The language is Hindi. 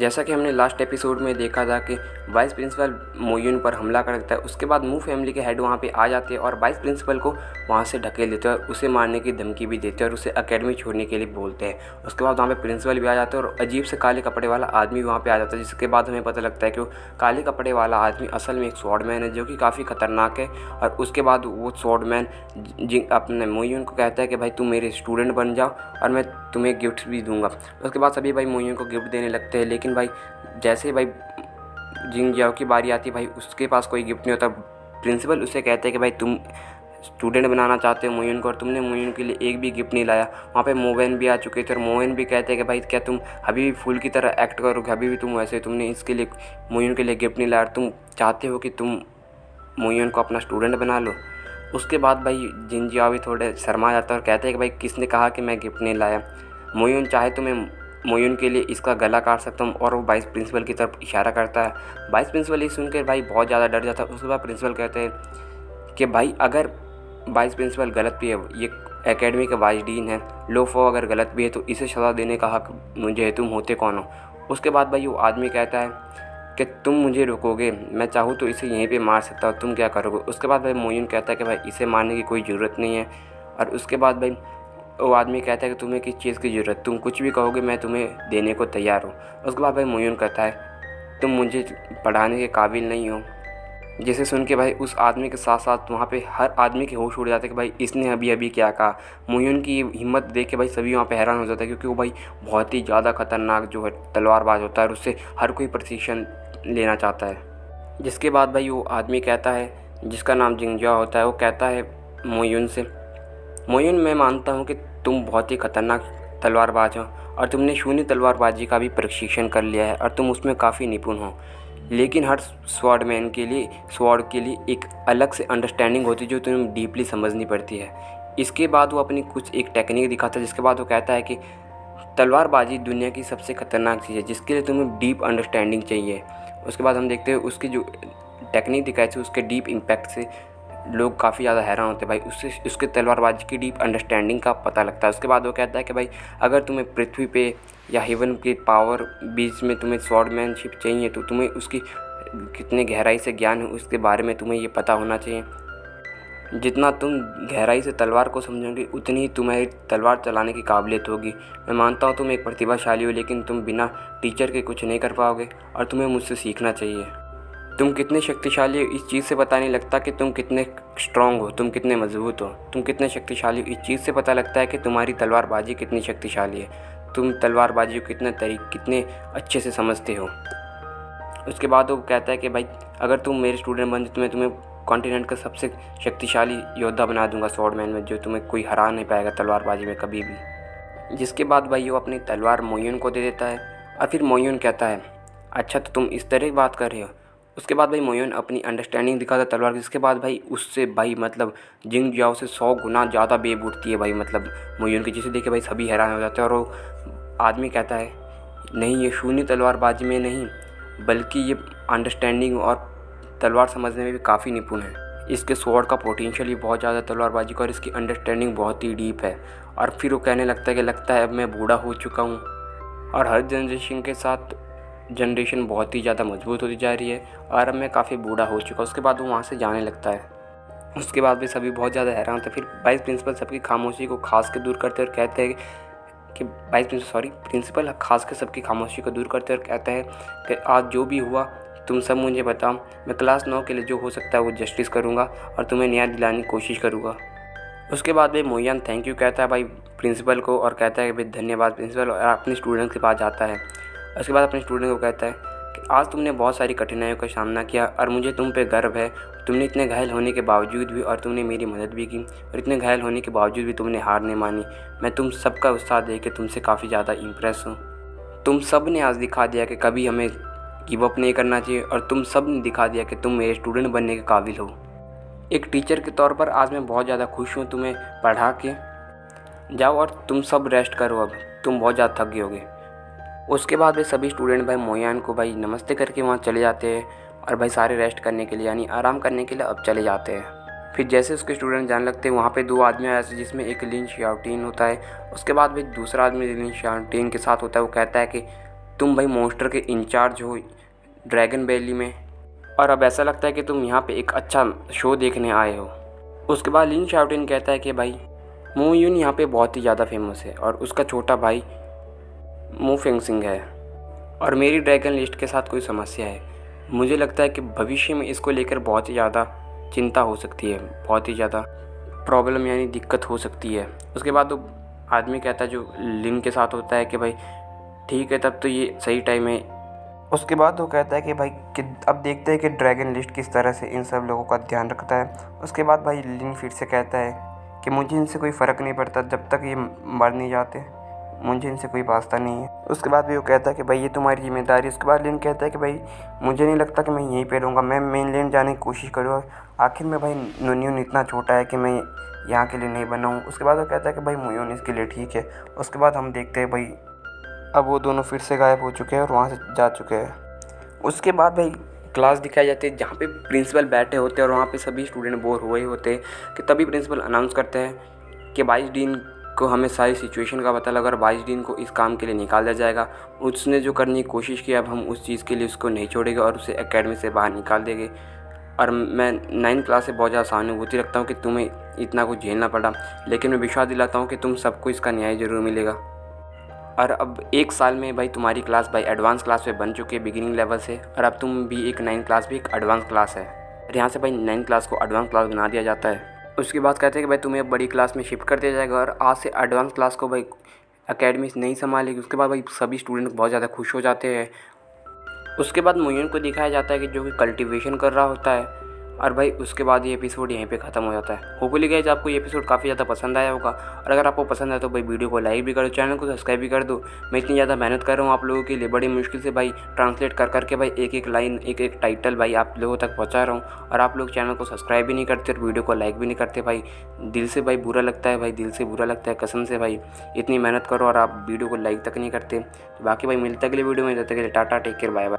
जैसा कि हमने लास्ट एपिसोड में देखा था कि वाइस प्रिंसिपल मोयुन पर हमला कर देता है। उसके बाद मू फैमिली के हेड वहाँ पे आ जाते हैं और वाइस प्रिंसिपल को वहाँ से ढकेल देते हैं और उसे मारने की धमकी भी देते हैं और उसे एकेडमी छोड़ने के लिए बोलते हैं। उसके बाद वहाँ पे प्रिंसिपल भी आ जाते हैं और अजीब से काले कपड़े वाला आदमी वहाँ पे आ जाता है, जिसके बाद हमें पता लगता है कि वो काले कपड़े वाला आदमी असल में एक स्वॉर्डमैन है जो कि काफ़ी खतरनाक है। और उसके बाद वो स्वॉर्डमैन अपने मोयुन को कहता है कि भाई तुम मेरे स्टूडेंट बन जाओ और मैं तुम्हें गिफ्ट भी दूंगा। उसके बाद सभी भाई मोयुन को गिफ्ट देने लगते हैं, लेकिन भाई जैसे भाई जिंग जाओ की बारी आती है भाई उसके पास कोई गिफ्ट नहीं होता। प्रिंसिपल उसे कहते हैं कि भाई तुम स्टूडेंट बनाना चाहते हो मोयुन को और तुमने मोयुन के लिए एक भी गिफ्ट नहीं लाया। वहाँ पे मोवेन भी आ चुके थे और मोवेन भी कहते हैं कि भाई क्या तुम अभी भी फूल की तरह एक्ट करोगे, अभी भी तुम वैसे तुमने इसके लिए मोयुन के लिए गिफ्ट नहीं लाया, तुम चाहते हो कि तुम मोयुन को अपना स्टूडेंट बना लो। उसके बाद भाई जिन जियाओ भी थोड़े शर्मा जाता है और कहते हैं कि भाई किसने कहा कि मैं गिफ्ट नहीं लाया, मोयुन चाहे तो मैं मोयुन के लिए इसका गला काट सकता हूँ। और वो वाइस प्रिंसिपल की तरफ इशारा करता है। वाइस प्रिंसिपल ये सुनकर भाई बहुत ज़्यादा डर जाता है। उसके बाद प्रिंसिपल कहते हैं कि भाई अगर वाइस प्रिंसिपल गलत भी है, ये एकेडमी का वाइस डीन है, लो फो अगर गलत भी है तो इसे सज़ा देने का हक मुझे है, तुम होते कौन हो। उसके बाद भाई वो आदमी कहता है कि तुम मुझे रोकोगे, मैं चाहूँ तो इसे यहीं पे मार सकता हूँ, तुम क्या करोगे। उसके बाद भाई मोयुन कहता है कि भाई इसे मारने की कोई ज़रूरत नहीं है। और उसके बाद भाई वो आदमी कहता है कि तुम्हें किस चीज़ की ज़रूरत, तुम कुछ भी कहोगे मैं तुम्हें देने को तैयार हूँ। उसके बाद भाई मोयुन कहता है तुम मुझे पढ़ाने के काबिल नहीं हो। जिसे सुन के भाई उस आदमी के साथ साथ वहाँ पे हर आदमी के होश उड़ जाते हैं कि भाई इसने अभी अभी क्या कहा। मोयुन की हिम्मत देख के भाई सभी वहाँ पे हैरान हो जाता है, क्योंकि वो भाई बहुत ही ज़्यादा खतरनाक जो है तलवारबाज होता है और उससे हर कोई प्रशिक्षण लेना चाहता है। जिसके बाद भाई वो आदमी कहता है, जिसका नाम जिंगजिया होता है, वो कहता है मोयुन से, मोयुन मैं मानता हूँ कि तुम बहुत ही खतरनाक तलवारबाज हो और तुमने शून्य तलवारबाजी का भी प्रशिक्षण कर लिया है और तुम उसमें काफ़ी निपुण हो, लेकिन हर स्वॉर्डमैन के लिए स्वॉर्ड के लिए एक अलग से अंडरस्टैंडिंग होती है जो तुम्हें डीपली समझनी पड़ती है। इसके बाद वो अपनी कुछ एक टेक्निक दिखाता है, जिसके बाद वो कहता है कि तलवारबाजी दुनिया की सबसे ख़तरनाक चीज़ है जिसके लिए तुम्हें डीप अंडरस्टैंडिंग चाहिए। उसके बाद हम देखते हैं उसकी जो टेक्निक दिखाई थी उसके डीप इम्पैक्ट से लोग काफ़ी ज़्यादा हैरान होते हैं भाई, उससे उसके तलवारबाजी की डीप अंडरस्टैंडिंग का पता लगता है। उसके बाद वो कहता है कि भाई अगर तुम्हें पृथ्वी पे या हेवन के पावर बीच में तुम्हें स्वॉर्डमैनशिप चाहिए तो तुम्हें उसकी कितने गहराई से ज्ञान है उसके बारे में तुम्हें ये पता होना चाहिए। जितना तुम गहराई से तलवार को समझोगे उतनी ही तुम्हारी तलवार चलाने की काबिलियत होगी। मैं मानता हूँ तुम एक प्रतिभाशाली हो, लेकिन तुम बिना टीचर के कुछ नहीं कर पाओगे और तुम्हें मुझसे सीखना चाहिए। तुम कितने शक्तिशाली हो इस चीज़ से पता नहीं लगता कि तुम कितने स्ट्रॉन्ग हो, तुम कितने मजबूत हो, तुम कितने शक्तिशाली हो इस चीज़ से पता लगता है कि तुम्हारी तलवारबाजी कितनी शक्तिशाली है, तुम तलवारबाजी को कितने अच्छे से समझते हो। उसके बाद वो कहता है कि भाई अगर तुम मेरे स्टूडेंट बन जाए तो मैं तुम्हें कॉन्टिनेंट का सबसे शक्तिशाली योद्धा बना दूंगा स्वॉर्डमैन में, जो तुम्हें कोई हरा नहीं पाएगा तलवारबाजी में कभी भी। जिसके बाद भाई वो अपनी तलवार मोयुन को दे देता है और फिर मोयुन कहता है अच्छा तो तुम इस तरह की बात कर रहे हो। उसके बाद भाई मोयुन अपनी अंडरस्टैंडिंग दिखाता है तलवार की, जिसके बाद भाई उससे भाई मतलब जिंग जियाओ से 100 गुना ज़्यादा बेब उठती है भाई मतलब मोयुन की, जिसे देख के भाई सभी हैरान हो जाते हैं। और वो आदमी कहता है नहीं ये शून्य तलवारबाजी में नहीं बल्कि ये अंडरस्टैंडिंग और तलवार समझने में भी काफ़ी निपुण है। इसके स्वॉर्ड का पोटेंशियल भी बहुत ज़्यादा तलवारबाजी का और इसकी अंडरस्टैंडिंग बहुत ही डीप है। और फिर वो कहने लगता है कि लगता है अब मैं बूढ़ा हो चुका हूँ और हर जनरेशन के साथ जनरेशन बहुत ही ज़्यादा मजबूत होती जा रही है और अब मैं काफ़ी बूढ़ा हो चुका हूँ। उसके बाद वो वहाँ से जाने लगता है। उसके बाद भी सभी बहुत ज़्यादा हैरान होते हैं। फिर वाइस प्रिंसिपल सबकी खामोशी को खास के दूर करते और कहते हैं कि प्रिंसिपल खास के सबकी खामोशी को दूर करते और कहता है कि आज जो भी हुआ तुम सब मुझे बताओ, मैं क्लास 9 के लिए जो हो सकता है वो जस्टिस करूँगा और तुम्हें न्याय दिलाने की कोशिश करूँगा। उसके बाद भाई मोयान थैंक यू कहता है भाई प्रिंसिपल को और कहता है कि भाई धन्यवाद प्रिंसिपल, और अपने स्टूडेंट के पास जाता है। उसके बाद अपने स्टूडेंट को कहता है कि आज तुमने बहुत सारी कठिनाइयों का सामना किया और मुझे तुम पे गर्व है। तुमने इतने घायल होने के बावजूद भी और तुमने मेरी मदद भी की और इतने घायल होने के बावजूद भी तुमने हार नहीं मानी। मैं तुम सबका उत्साह देख के तुमसे काफ़ी ज़्यादा इम्प्रेस हूँ। तुम सब ने आज दिखा दिया कि कभी हमें गिव अप नहीं करना चाहिए और तुम सब ने दिखा दिया कि तुम मेरे स्टूडेंट बनने के काबिल हो। एक टीचर के तौर पर आज मैं बहुत ज़्यादा खुश हूँ तुम्हें पढ़ा के। जाओ और तुम सब रेस्ट करो, अब तुम बहुत ज़्यादा थक गए होगे। उसके बाद भाई सभी स्टूडेंट भाई मोयान को भाई नमस्ते करके वहाँ चले जाते हैं और भाई सारे रेस्ट करने के लिए यानी आराम करने के लिए अब चले जाते हैं। फिर जैसे उसके स्टूडेंट जाने लगते हैं वहाँ पे 2 आदमी आए थे जिसमें एक लिन शाओटिन होता है। उसके बाद भाई दूसरा आदमी लिन शाओटिन के साथ होता है। वो कहता है कि तुम भाई मॉन्स्टर के इंचार्ज हो ड्रैगन वैली में, और अब ऐसा लगता है कि तुम यहाँ पे एक अच्छा शो देखने आए हो। उसके बाद लिन शाओटिन कहता है कि भाई मू यून यहाँ पे बहुत ही ज़्यादा फेमस है और उसका छोटा भाई मू फेंगसिंग है, और मेरी ड्रैगन लिस्ट के साथ कोई समस्या है। मुझे लगता है कि भविष्य में इसको लेकर बहुत ही ज़्यादा चिंता हो सकती है, बहुत ही ज़्यादा प्रॉब्लम यानी दिक्कत हो सकती है। उसके बाद वो आदमी कहता है जो लिन के साथ होता है कि भाई ठीक है, तब तो ये सही टाइम है। उसके बाद वो कहता है कि भाई कि अब देखते हैं कि ड्रैगन लिस्ट किस तरह से इन सब लोगों का ध्यान रखता है। उसके बाद भाई लिन फिर से कहता है कि मुझे इनसे कोई फ़र्क नहीं पड़ता, जब तक ये मर नहीं जाते मुझे इनसे कोई वास्ता नहीं है। उसके बाद भी वो कहता है कि भाई ये तुम्हारी जिम्मेदारी। उसके बाद लिन कहता है कि भाई मुझे नहीं लगता कि मैं यहीं पे रहूँगा, मैं मेनलैंड जाने की कोशिश करूँगा। आखिर में भाई नुनयून इतना छोटा है कि मैं यहाँ के लिए नहीं बना हूँ। उसके बाद वो कहता है कि भाई मुयून इसके लिए ठीक है। उसके बाद हम देखते हैं भाई अब वो दोनों फिर से गायब हो चुके हैं और वहाँ से जा चुके हैं। उसके बाद भाई क्लास दिखाई जाती है जहाँ पे प्रिंसिपल बैठे होते हैं और वहाँ पे सभी स्टूडेंट बोर हुए होते हैं कि तभी प्रिंसिपल अनाउंस करते हैं कि 22 दिन को हमें सारी सिचुएशन का पता लगा और 22 दिन को इस काम के लिए निकाल दिया जाएगा। उसने जो करने की कोशिश की अब हम उस चीज़ के लिए उसको नहीं छोड़ेंगे और उसे एकेडमी से बाहर निकाल देंगे। और मैं 9th क्लास से बहुत ज़्यादा सहानुभूति रखता हूँ कि तुम्हें इतना कुछ झेलना पड़ा, लेकिन मैं विश्वास दिलाता हूँ कि तुम सबको इसका न्याय ज़रूर मिलेगा। और अब 1 साल में भाई तुम्हारी क्लास भाई एडवांस क्लास पे बन चुकी है बिगिनिंग लेवल से, और अब तुम भी एक 9th क्लास भी एक एडवांस क्लास है। और यहाँ से भाई 9th क्लास को एडवांस क्लास बना दिया जाता है। उसके बाद कहते हैं कि भाई तुम्हें बड़ी क्लास में शिफ्ट कर दिया जाएगा और आज से एडवांस क्लास को भाई एकेडमी नहीं संभालेगी। उसके बाद भाई सभी स्टूडेंट बहुत ज़्यादा खुश हो जाते हैं। उसके बाद मुयून को दिखाया जाता है कि जो कि कल्टीवेशन कर रहा होता है, और भाई उसके बाद ये एपिसोड यहीं पे ख़त्म हो जाता है। होपफुली गाइस आपको ये एपिसोड काफ़ी ज़्यादा पसंद आया होगा, और अगर आपको पसंद आया तो भाई वीडियो को लाइक भी कर दो, चैनल को सब्सक्राइब भी कर दो। मैं इतनी ज़्यादा मेहनत कर रहा हूँ आप लोगों के लिए, बड़ी मुश्किल से भाई ट्रांसलेट कर करके भाई एक एक लाइन एक एक टाइटल भाई आप लोगों तक पहुँचा रहा हूँ, और आप लोग चैनल को सब्सक्राइब भी नहीं करते और वीडियो को लाइक भी नहीं करते। भाई दिल से भाई बुरा लगता है, भाई दिल से बुरा लगता है कसम से। भाई इतनी मेहनत करो और आप वीडियो को लाइक तक नहीं करते। तो बाकी भाई मिलता अगले वीडियो में, जब तक के लिए tata, take care, bye bye.